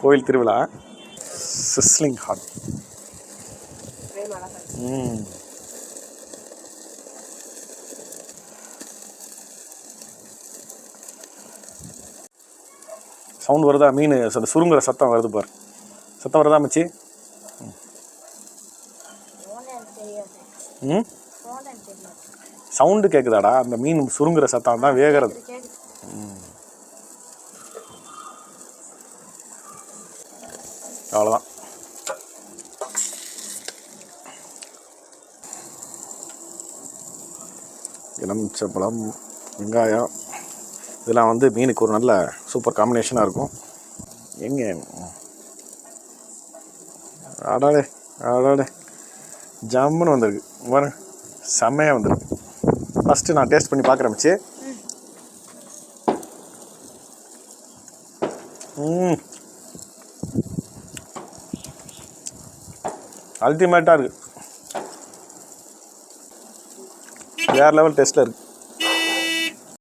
கோயில் திருவிழா. Sizzling hot. Sound வருதா? மீன் சுருங்குற சத்தம் வருது பாரு. சத்தம் வருதா மச்சி? சவுண்டு கேட்குதாடா? அந்த மீன் சுருங்குற சத்தம் தான் வேகிறது. அவ்வளோதான். எலுமிச்சம்பழம், வெங்காயம் இதெல்லாம் வந்து மீனுக்கு ஒரு நல்ல சூப்பர் காம்பினேஷனாக இருக்கும். எங்கே ஆடாடே ஆடாடே ஜம்முன்னு வந்திருக்கு பாரு, செம்மையாக வந்திருக்கு. ஃபஸ்ட்டு நான் டேஸ்ட் பண்ணி பார்க்குறேன் மச்சி. அல்டிமேட்டாக இருக்குது. வேறு லெவல் டேஸ்ட்டில் இருக்குது.